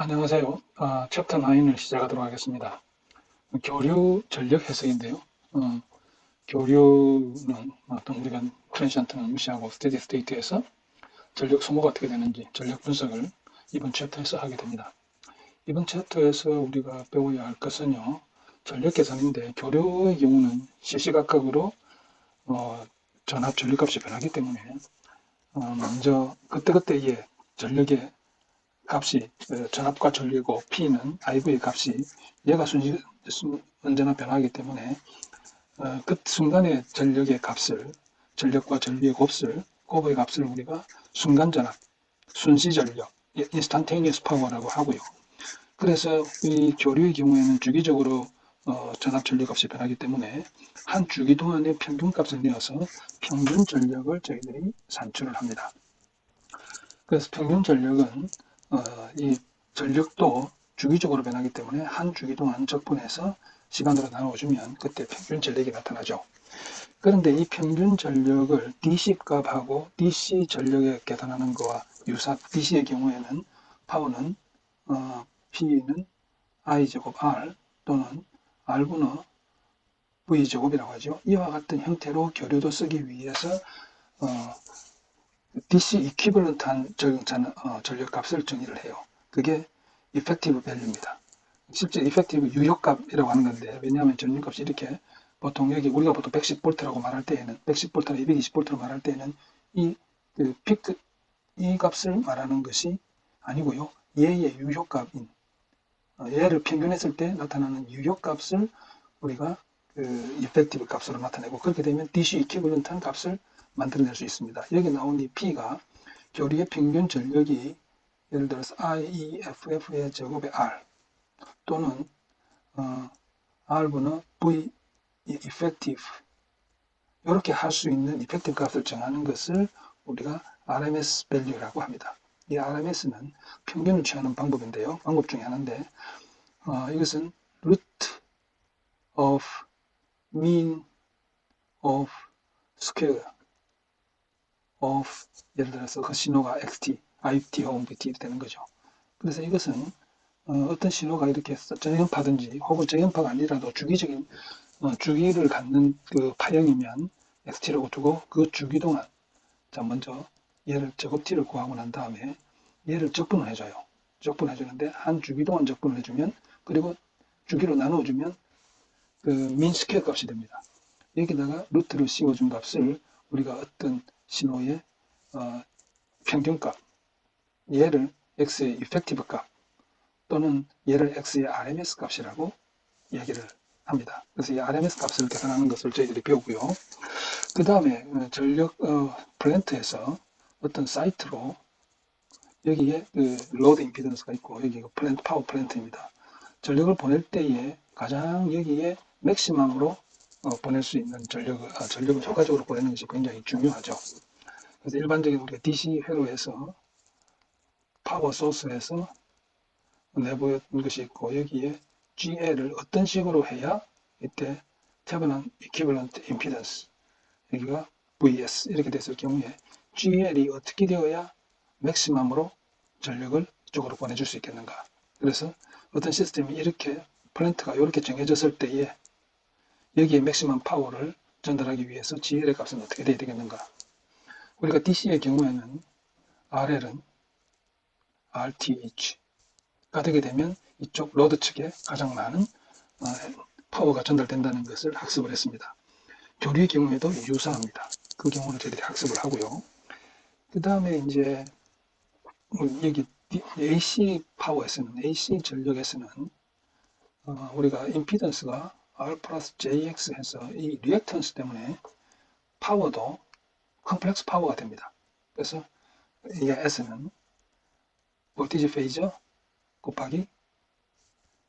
안녕하세요. 챕터 9을 시작하도록 하겠습니다. 교류 전력 해석인데요. 어, 교류는 어떤 우리가 트랜시언트는 무시하고 스테디 스테이트에서 전력 소모가 어떻게 되는지 전력 분석을 이번 챕터에서 하게 됩니다. 이번 챕터에서 우리가 배워야 할 것은요. 전력 계산인데 교류의 경우는 시시각각으로 전압 전력값이 변하기 때문에 먼저 그때그때의 전력의 값이 전압과 전류고 P는 IV의 값이 얘가 언제나 변하기 때문에 그 순간의 전력의 값을 전력과 전류의 곱의 값을 우리가 순간 전압, 순시 전력, 인스탄테니어스 파워라고 하고요. 그래서 이 교류의 경우에는 주기적으로 전압 전류 값이 변하기 때문에 한 주기 동안의 평균 값을 내어서 평균 전력을 저희들이 산출을 합니다. 그래서 평균 전력은 이 전력도 주기적으로 변하기 때문에 한 주기 동안 적분해서 시간으로 나눠주면 그때 평균 전력이 나타나죠. 그런데 이 평균 전력을 DC 값하고 DC 전력에 계산하는 거와 유사, DC의 경우에는 파워는 P는 I제곱 R 또는 R분의 V제곱이라고 하죠. 이와 같은 형태로 교류도 쓰기 위해서 DC 이퀴벌런트한 전력값을 정의를 해요. 그게 이펙티브 밸류입니다. 실제 이펙티브 유효값이라고 하는 건데, 왜냐하면 전류값이 이렇게 보통 여기 우리가 보통 110V라고 말할 때에는 110V나 220V로 말할 때에는 그 피크 이 값을 말하는 것이 아니고요. 얘의 유효값인 얘를 평균했을 때 나타나는 유효값을 우리가 그 이펙티브 값으로 나타내고 그렇게 되면 DC 이퀴벌런트한 값을 만들어낼 수 있습니다. 여기 나온 이 P가 교리의 평균 전력이 예를 들어서 IEFF의 제곱의 R 또는 R분의 V effective 이렇게 할 수 있는 effective 값을 정하는 것을 우리가 RMS value라고 합니다. 이 RMS는 평균을 취하는 방법인데요. 방법 중에 하나인데 이것은 root of mean of square of 예를 들어서 그 신호가 xt, it 혹은 vt 되는 거죠. 그래서 이것은 어떤 신호가 이렇게 저연파든지 혹은 저연파가 아니라도 주기적인 주기를 갖는 그 파형이면 xt라고 두고 그 주기 동안 자 먼저 얘를 제곱 t를 구하고 난 다음에 얘를 적분을 해줘요. 적분해 주는데 한 주기 동안 적분을 해주면 그리고 주기로 나눠주면 그 민스퀘어 값이 됩니다. 여기다가 루트를 씌워준 값을 우리가 어떤 신호의 평균값 얘를 x의 이펙티브 값 또는 얘를 x의 RMS 값이라고 얘기를 합니다. 그래서 이 RMS 값을 계산하는 것을 저희들이 배우고요. 그 다음에 전력 플랜트에서 어떤 사이트로 여기에 그 로드 임피던스가 있고 여기 플랜트 파워 플랜트입니다. 전력을 보낼 때에 가장 여기에 맥시멈으로 보낼 수 있는 전력을 효과적으로 보내는 것이 굉장히 중요하죠. 그래서 일반적인 우리가 DC 회로에서 파워 소스에서 내보였던 것이 있고 여기에 GL을 어떤 식으로 해야 이때 태어난 equivalent impedance 여기가 VS 이렇게 됐을 경우에 GL이 어떻게 되어야 맥시멈으로 전력을 이쪽으로 보내줄 수 있겠는가. 그래서 어떤 시스템이 이렇게 플랜트가 이렇게 정해졌을 때에 여기에 맥시멈 파워를 전달하기 위해서 GL의 값은 어떻게 돼야 되겠는가. 우리가 DC의 경우에는 RL은 RTH가 되게 되면 이쪽 로드 측에 가장 많은 파워가 전달된다는 것을 학습을 했습니다. 교류의 경우에도 유사합니다. 그 경우를 저희들이 학습을 하고요. 그 다음에 이제 여기 AC 파워에서는 AC 전력에서는 우리가 임피던스가 R 플러스 JX 해서 이 리액턴스 때문에 파워도 컴플렉스 파워가 됩니다. 그래서 이 S는 볼티지 페이저 곱하기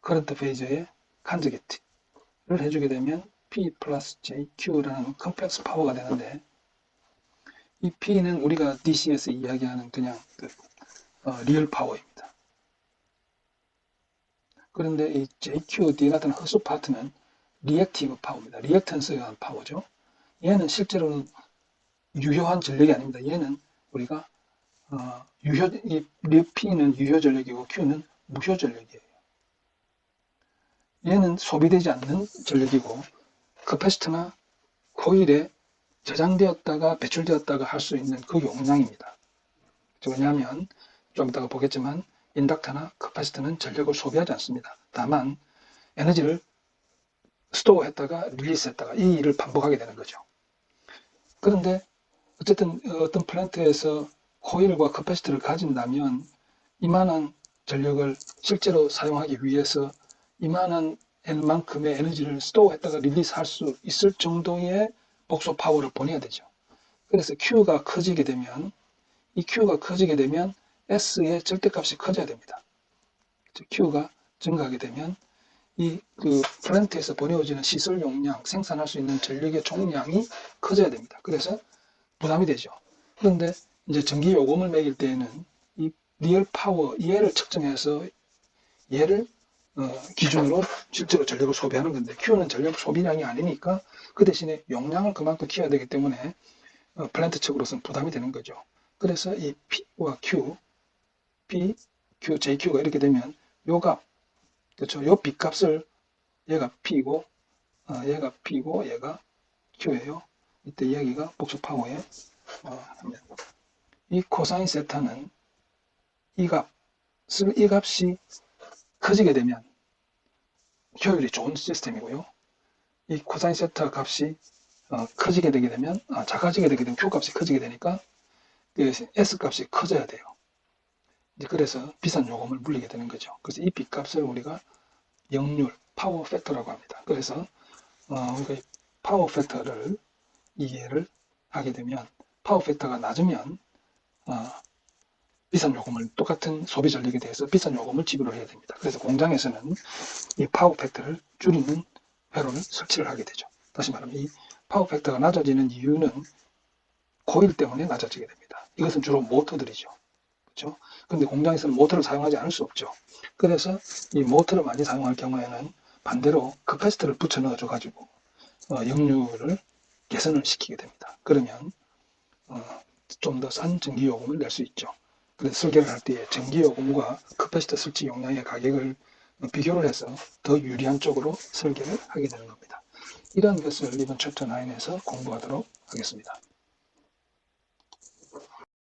커런트 페이저의 컨주게이트를 해주게 되면 P 플러스 JQ라는 컴플렉스 파워가 되는데 이 P는 우리가 DC에서 이야기하는 그냥 리얼 파워입니다. 그런데 이 JQ, D 같은 흡수 파트는 리액티브 파워입니다. 리액턴스에 의한 파워죠. 얘는 실제로는 유효한 전력이 아닙니다. 얘는 우리가 P는 유효 전력이고 Q는 무효 전력이에요. 얘는 소비되지 않는 전력이고 커패시터나 코일에 저장되었다가 배출되었다가 할 수 있는 그 용량입니다. 왜냐하면 좀 이따가 보겠지만 인덕터나 커패시터는 전력을 소비하지 않습니다. 다만 에너지를 스토어했다가 릴리스했다가 이 일을 반복하게 되는 거죠. 그런데 어쨌든 어떤 플랜트에서 코일과 커패시터를 가진다면 이만한 전력을 실제로 사용하기 위해서 이만한 만큼의 에너지를 스토어했다가 릴리스할 수 있을 정도의 복소 파워를 보내야 되죠. 그래서 Q가 커지게 되면 이 Q가 커지게 되면 S의 절대값이 커져야 됩니다. Q가 증가하게 되면 이 플랜트에서 보내어지는 시설 용량, 생산할 수 있는 전력의 총량이 커져야 됩니다. 그래서 부담이 되죠. 그런데 이제 전기 요금을 매길 때에는 이 리얼 파워 얘를 측정해서 얘를 기준으로 실제로 전력을 소비하는 건데 Q는 전력 소비량이 아니니까 그 대신에 용량을 그만큼 키워야 되기 때문에 플랜트 측으로서는 부담이 되는 거죠. 그래서 이 P와 Q, P, Q, JQ가 이렇게 되면 요 값, 그렇죠? 요 B값을 얘가 P고 얘가 P고 얘가 Q예요. 이때 여기가 복수 파워에 이 코사인 세타는 이 값이 커지게 되면 효율이 좋은 시스템이고요. 이 코사인 세타 값이 커지게 되게 되면 작아지게 되게 되면 Q 값이 커지게 되니까 S 값이 커져야 돼요. 이제 그래서 비싼 요금을 물리게 되는 거죠. 그래서 이 B 값을 우리가 역률, 파워 팩터라고 합니다. 그래서 우리가 파워 팩터를 이해를 하게 되면 파워 팩터가 낮으면 비싼 요금을 똑같은 소비 전력에 대해서 비싼 요금을 지불을 해야 됩니다. 그래서 공장에서는 이 파워 팩터를 줄이는 회로를 설치를 하게 되죠. 다시 말하면 이 파워 팩터가 낮아지는 이유는 코일 때문에 낮아지게 됩니다. 이것은 주로 모터들이죠. 그렇죠? 그런데 공장에서는 모터를 사용하지 않을 수 없죠. 그래서 이 모터를 많이 사용할 경우에는 반대로 커패시터를 붙여 넣어줘 가지고 역률을 개선을 시키게 됩니다. 그러면 좀 더 싼 전기요금을 낼 수 있죠. 그래서 설계를 할 때 전기요금과 커패시터 설치 용량의 가격을 비교를 해서 더 유리한 쪽으로 설계를 하게 되는 겁니다. 이런 것을 이번 챕터 9에서 공부하도록 하겠습니다.